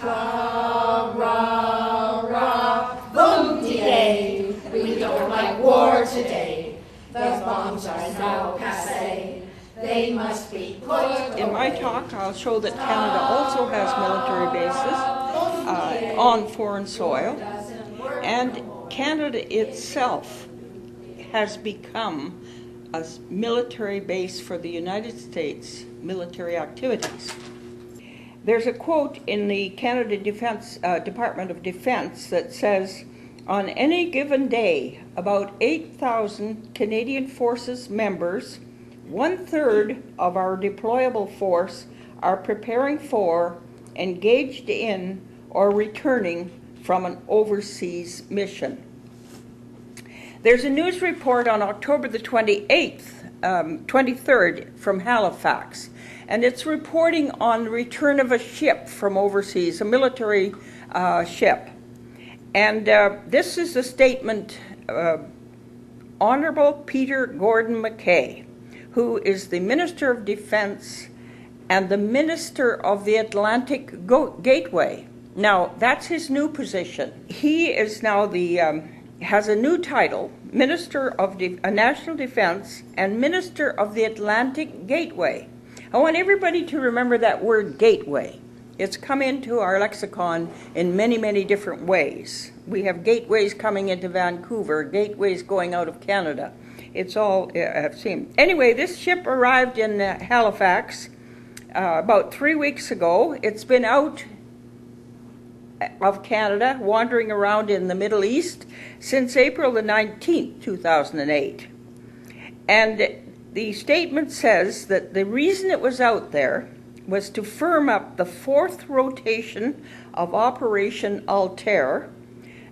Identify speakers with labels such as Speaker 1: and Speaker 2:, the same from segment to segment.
Speaker 1: Ta ra ra, boom-de-day. We don't like war today. The bombs are now passé. They must be put
Speaker 2: In my talk, I'll show that Canada also has military bases on foreign soil, and Canada itself has become a military base for the United States military activities. There's a quote in the Canada Department of Defense that says, "On any given day, about 8,000 Canadian Forces members, 1/3 of our deployable force, are preparing for, engaged in, or returning from an overseas mission." There's a news report on October the 23rd from Halifax, and it's reporting on the return of a ship from overseas, a military ship. And this is a statement, Honorable Peter Gordon McKay, who is the Minister of Defense and the Minister of the Atlantic Gateway. Now, that's his new position. He is now has a new title, Minister of National Defense and Minister of the Atlantic Gateway. I want everybody to remember that word gateway. It's come into our lexicon in many, many different ways. We have gateways coming into Vancouver, gateways going out of Canada. It's all, I've seen. Anyway, this ship arrived in Halifax about 3 weeks ago. It's been out of Canada, wandering around in the Middle East since April the 19th, 2008. And the statement says that the reason it was out there was to firm up the 4th rotation of Operation Altair,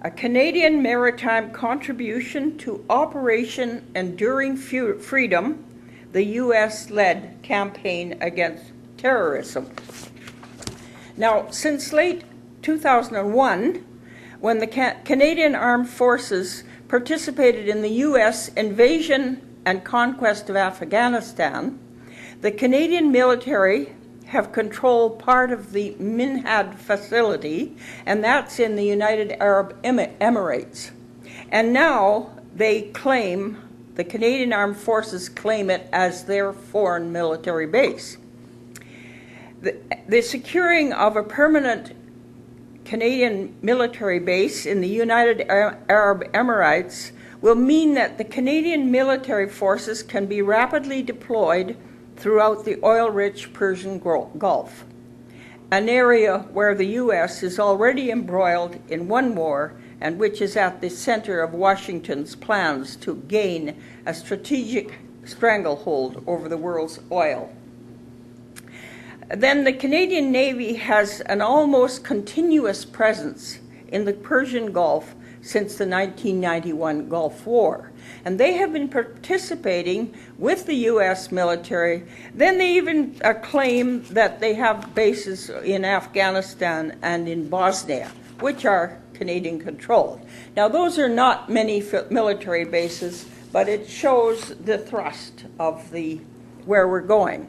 Speaker 2: a Canadian maritime contribution to Operation Enduring Freedom, the U.S.-led campaign against terrorism. Now, since late 2001, when the Canadian Armed Forces participated in the U.S. invasion and conquest of Afghanistan, the Canadian military have controlled part of the Minhad facility, and that's in the United Arab Emirates. And now the Canadian Armed Forces claim it as their foreign military base. The securing of a permanent Canadian military base in the United Arab Emirates will mean that the Canadian military forces can be rapidly deployed throughout the oil-rich Persian Gulf, an area where the U.S. is already embroiled in one war and which is at the center of Washington's plans to gain a strategic stranglehold over the world's oil. Then the Canadian Navy has an almost continuous presence in the Persian Gulf since the 1991 Gulf War. And they have been participating with the U.S. military. Then they even claim that they have bases in Afghanistan and in Bosnia, which are Canadian controlled. Now, those are not many military bases, but it shows the thrust of where we're going.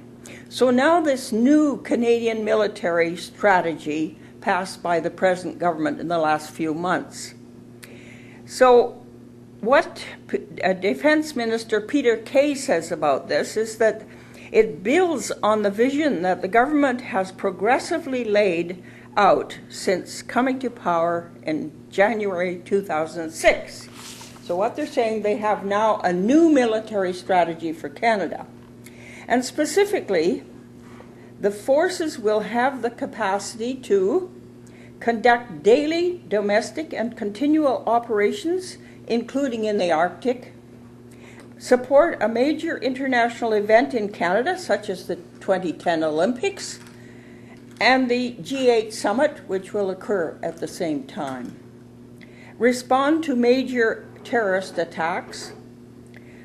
Speaker 2: So now this new Canadian military strategy passed by the present government in the last few months. So what Defense Minister Peter Kay says about this is that it builds on the vision that the government has progressively laid out since coming to power in January 2006. So what they're saying, they have now a new military strategy for Canada. And specifically, the forces will have the capacity to conduct daily domestic and continual operations, including in the Arctic, support a major international event in Canada, such as the 2010 Olympics, and the G8 summit, which will occur at the same time, respond to major terrorist attacks,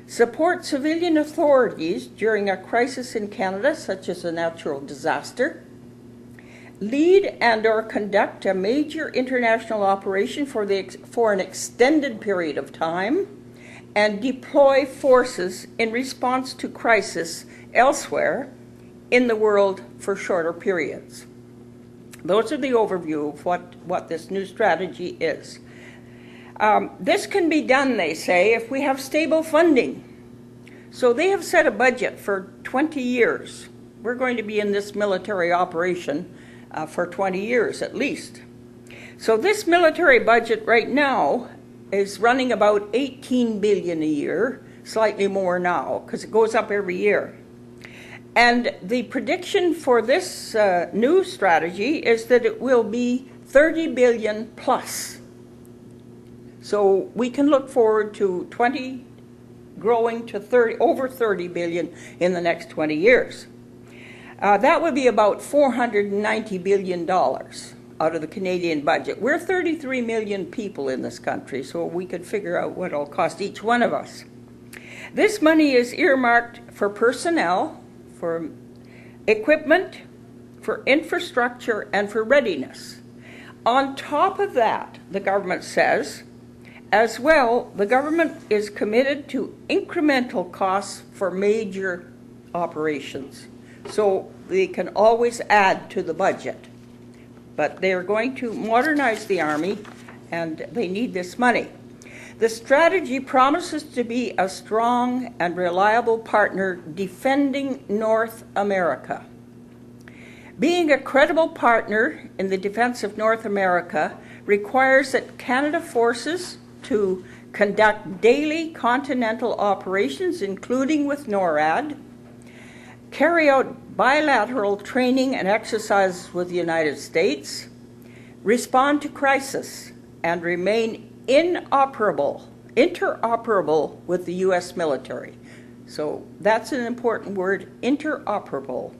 Speaker 2: support civilian authorities during a crisis in Canada, such as a natural disaster, lead and or conduct a major international operation for an extended period of time, and deploy forces in response to crisis elsewhere in the world for shorter periods. Those are the overview of what this new strategy is. This can be done, they say, if we have stable funding. So they have set a budget for 20 years. We're going to be in this military operation for 20 years at least. So this military budget right now is running about 18 billion a year, slightly more now, because it goes up every year. And the prediction for this new strategy is that it will be 30 billion plus. So we can look forward to 20 growing to 30, over 30 billion in the next 20 years. That would be about $490 billion out of the Canadian budget. We're 33 million people in this country, so we could figure out what it'll cost each one of us. This money is earmarked for personnel, for equipment, for infrastructure, and for readiness. On top of that, the government says, as well, the government is committed to incremental costs for major operations. So they can always add to the budget. But they are going to modernize the Army, and they need this money. The strategy promises to be a strong and reliable partner defending North America. Being a credible partner in the defense of North America requires that Canada forces to conduct daily continental operations, including with NORAD, carry out bilateral training and exercises with the United States, respond to crisis, and remain interoperable with the U.S. military. So that's an important word, interoperable.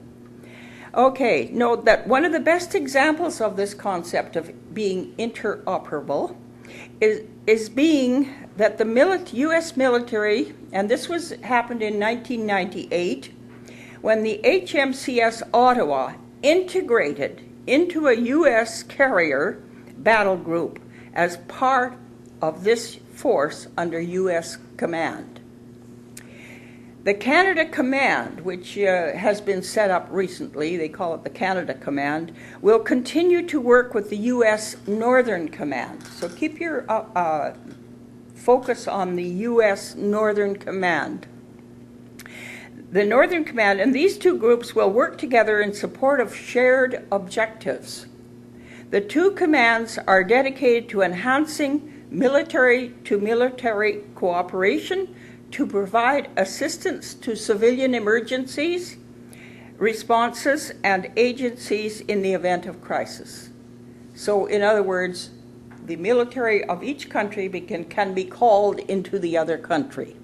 Speaker 2: Okay, note that one of the best examples of this concept of being interoperable is being that the U.S. military, and this happened in 1998, when the HMCS Ottawa integrated into a U.S. carrier battle group as part of this force under U.S. command. The Canada Command, which has been set up recently, they call it the Canada Command, will continue to work with the U.S. Northern Command. So keep your focus on the U.S. Northern Command. The Northern Command and these two groups will work together in support of shared objectives. The two commands are dedicated to enhancing military-to-military cooperation to provide assistance to civilian emergencies, responses, and agencies in the event of crisis. So, in other words, the military of each country can be called into the other country.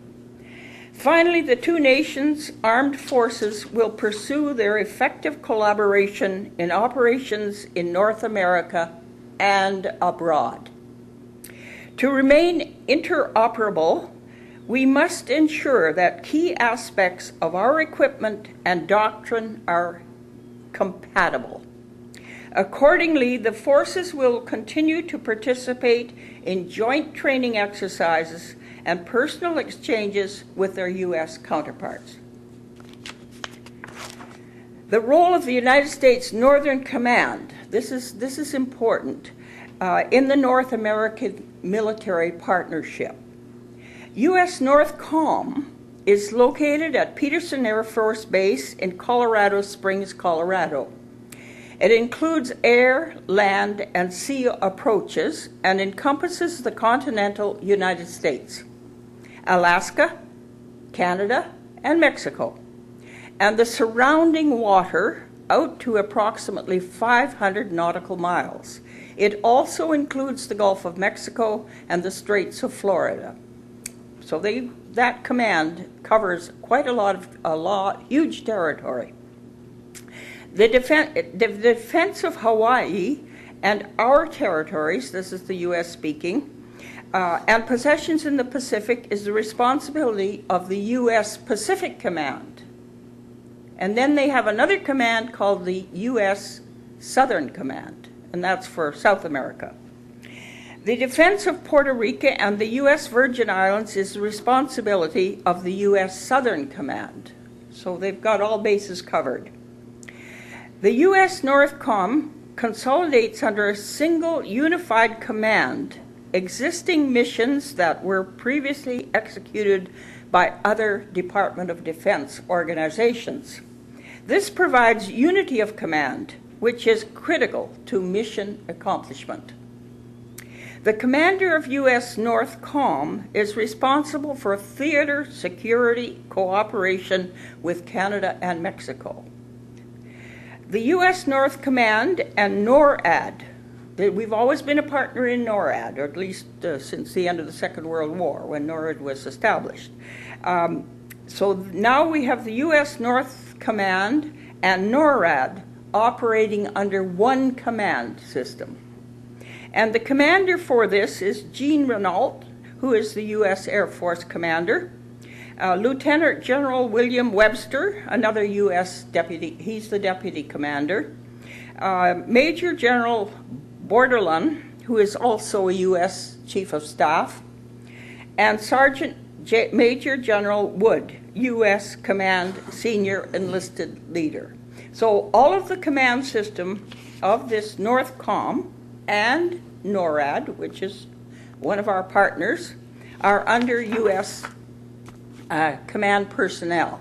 Speaker 2: Finally, the two nations' armed forces will pursue their effective collaboration in operations in North America and abroad. To remain interoperable, we must ensure that key aspects of our equipment and doctrine are compatible. Accordingly, the forces will continue to participate in joint training exercises and personal exchanges with their U.S. counterparts. The role of the United States Northern Command, this is important, in the North American military partnership. U.S. NORTHCOM is located at Peterson Air Force Base in Colorado Springs, Colorado. It includes air, land, and sea approaches and encompasses the continental United States, Alaska, Canada, and Mexico, and the surrounding water out to approximately 500 nautical miles. It also includes the Gulf of Mexico and the Straits of Florida. So that command covers quite huge territory. The defense of Hawaii and our territories, this is the U.S. speaking, and possessions in the Pacific is the responsibility of the U.S. Pacific Command. And then they have another command called the U.S. Southern Command, and that's for South America. The defense of Puerto Rico and the U.S. Virgin Islands is the responsibility of the U.S. Southern Command. So they've got all bases covered. The U.S. NORTHCOM consolidates under a single unified command existing missions that were previously executed by other Department of Defense organizations. This provides unity of command, which is critical to mission accomplishment. The commander of U.S. NORTHCOM is responsible for theater security cooperation with Canada and Mexico. The U.S. North Command and NORAD, we've always been a partner in NORAD, or at least since the end of the Second World War when NORAD was established. So now we have the U.S. North Command and NORAD operating under one command system. And the commander for this is Jean Renault, who is the U.S. Air Force commander. Lieutenant General William Webster, another U.S. deputy, he's the deputy commander. Major General Bordelon, who is also a U.S. Chief of Staff. And Major General Wood, U.S. Command Senior Enlisted Leader. So all of the command system of this NORTHCOM and NORAD, which is one of our partners, are under U.S. Command personnel.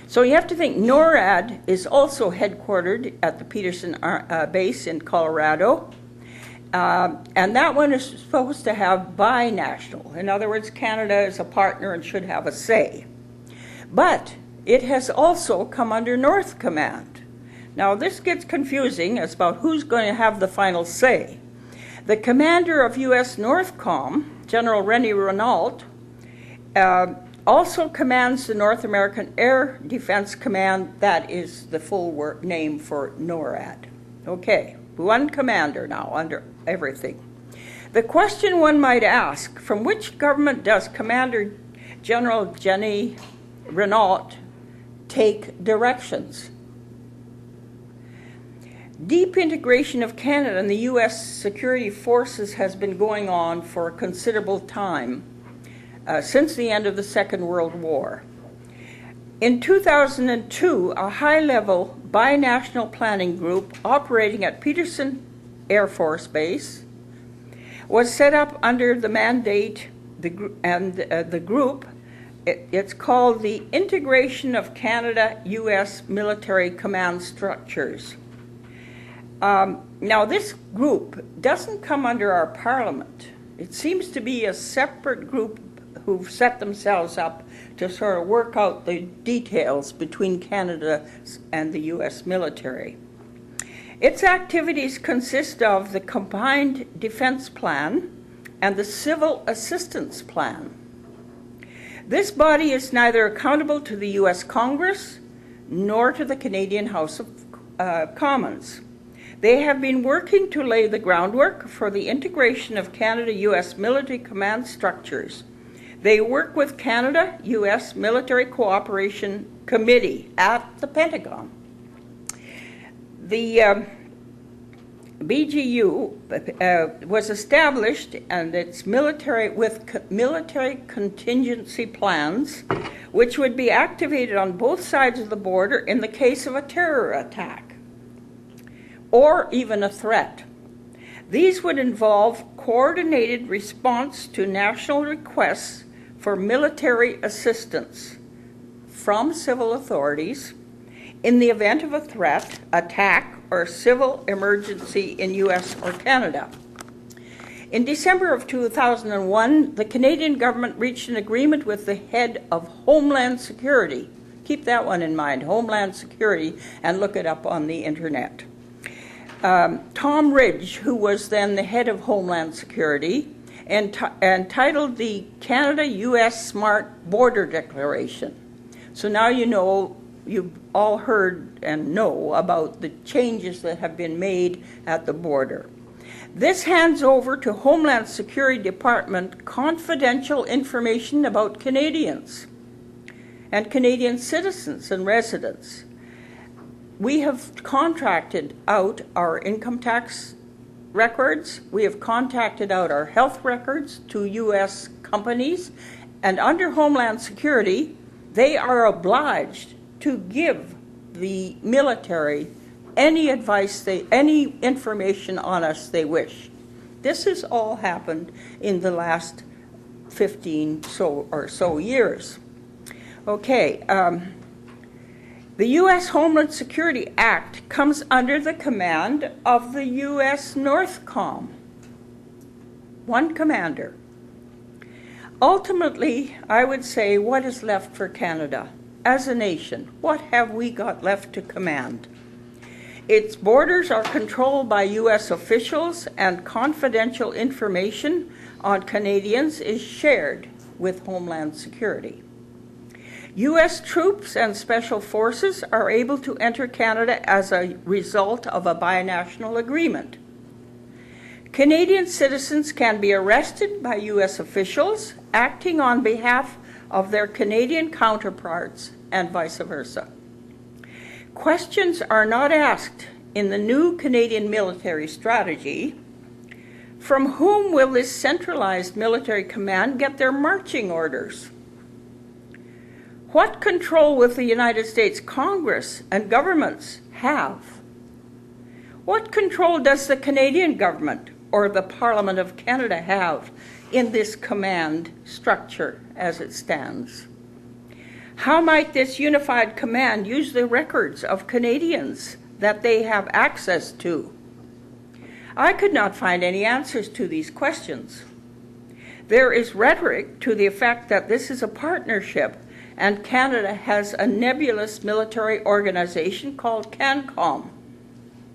Speaker 2: So you have to think NORAD is also headquartered at the Peterson base in Colorado. And that one is supposed to have binational. In other words, Canada is a partner and should have a say. But it has also come under North Command. Now this gets confusing as about who's going to have the final say. The commander of U.S. NORTHCOM, General Rennie Renault, also commands the North American Air Defense Command. That is the full name for NORAD. Okay, one commander now under everything. The question one might ask, from which government does Commander General Rennie Renault take directions? Deep integration of Canada and the U.S. security forces has been going on for a considerable time, since the end of the Second World War. In 2002, a high-level binational planning group operating at Peterson Air Force Base was set up under the mandate, the group, it's called the Integration of Canada-U.S. Military Command Structures. Now this group doesn't come under our parliament. It seems to be a separate group who've set themselves up to sort of work out the details between Canada and the U.S. military. Its activities consist of the Combined Defense Plan and the Civil Assistance Plan. This body is neither accountable to the U.S. Congress nor to the Canadian House of Commons. They have been working to lay the groundwork for the integration of Canada-U.S. military command structures. They work with Canada-U.S. Military Cooperation Committee at the Pentagon. The BGU was established and its military contingency plans, which would be activated on both sides of the border in the case of a terror attack or even a threat. These would involve coordinated response to national requests for military assistance from civil authorities in the event of a threat, attack, or civil emergency in U.S. or Canada. In December of 2001, the Canadian government reached an agreement with the head of Homeland Security. Keep that one in mind, Homeland Security, and look it up on the internet. Tom Ridge, who was then the head of Homeland Security, entitled the Canada-U.S. Smart Border Declaration. So now you know, you've all heard and know about the changes that have been made at the border. This hands over to Homeland Security Department confidential information about Canadians and Canadian citizens and residents. We have contracted out our income tax records. We have contracted out our health records to U.S. companies. And under Homeland Security, they are obliged to give the military any advice, any information on us they wish. This has all happened in the last 15 or so years. Okay, the U.S. Homeland Security Act comes under the command of the U.S. Northcom. One commander. Ultimately, I would say, what is left for Canada as a nation? What have we got left to command? Its borders are controlled by U.S. officials, and confidential information on Canadians is shared with Homeland Security. U.S. troops and special forces are able to enter Canada as a result of a binational agreement. Canadian citizens can be arrested by U.S. officials acting on behalf of their Canadian counterparts and vice versa. Questions are not asked in the new Canadian military strategy. From whom will this centralized military command get their marching orders? What control will the United States Congress and governments have? What control does the Canadian government or the Parliament of Canada have in this command structure as it stands? How might this unified command use the records of Canadians that they have access to? I could not find any answers to these questions. There is rhetoric to the effect that this is a partnership and Canada has a nebulous military organization called CANCOM,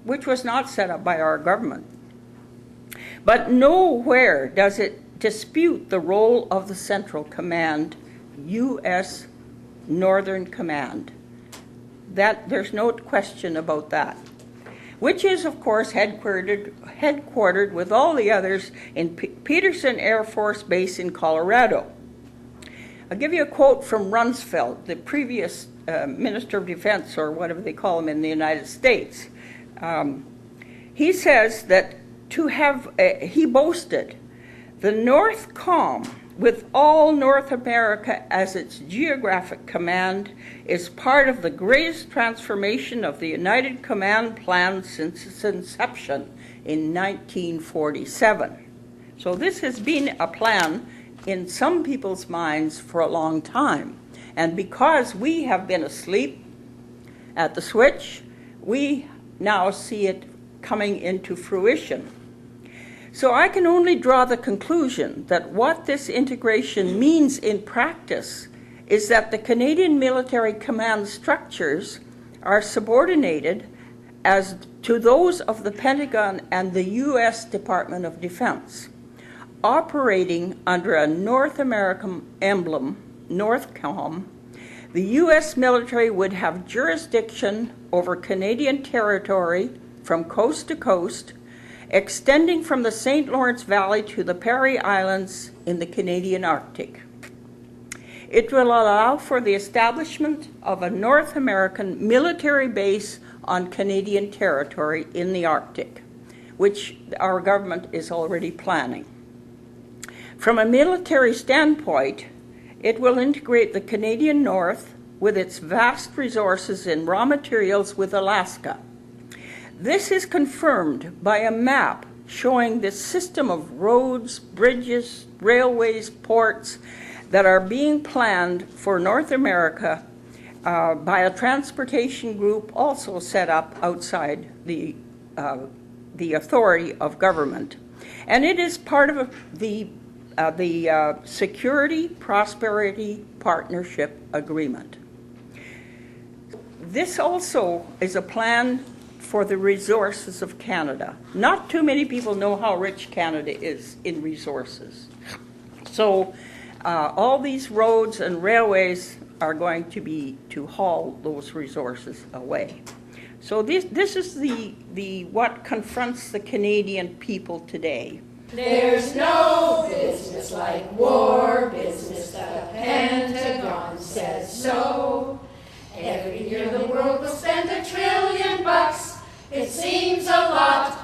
Speaker 2: which was not set up by our government. But nowhere does it dispute the role of the Central Command, U.S. Northern Command. That there's no question about that, which is, of course, headquartered with all the others in Peterson Air Force Base in Colorado. I'll give you a quote from Rumsfeld, the previous Minister of Defense, or whatever they call him in the United States. He says that he boasted, the Northcom, with all North America as its geographic command, is part of the greatest transformation of the United Command plan since its inception in 1947. So this has been a plan in some people's minds for a long time. And because we have been asleep at the switch, we now see it coming into fruition. So I can only draw the conclusion that what this integration means in practice is that the Canadian military command structures are subordinated as to those of the Pentagon and the U.S. Department of Defense. Operating under a North American emblem, Northcom, the U.S. military would have jurisdiction over Canadian territory from coast to coast, extending from the St. Lawrence Valley to the Parry Islands in the Canadian Arctic. It will allow for the establishment of a North American military base on Canadian territory in the Arctic, which our government is already planning. From a military standpoint, it will integrate the Canadian North with its vast resources in raw materials with Alaska. This is confirmed by a map showing the system of roads, bridges, railways, ports that are being planned for North America by a transportation group also set up outside the authority of government. And it is part of the Security Prosperity Partnership Agreement. This also is a plan for the resources of Canada. Not too many people know how rich Canada is in resources. So all these roads and railways are going to be to haul those resources away. So this is the what confronts the Canadian people today.
Speaker 1: There's no business like war business, the Pentagon says so. Every year the world will spend $1 trillion. It seems a lot,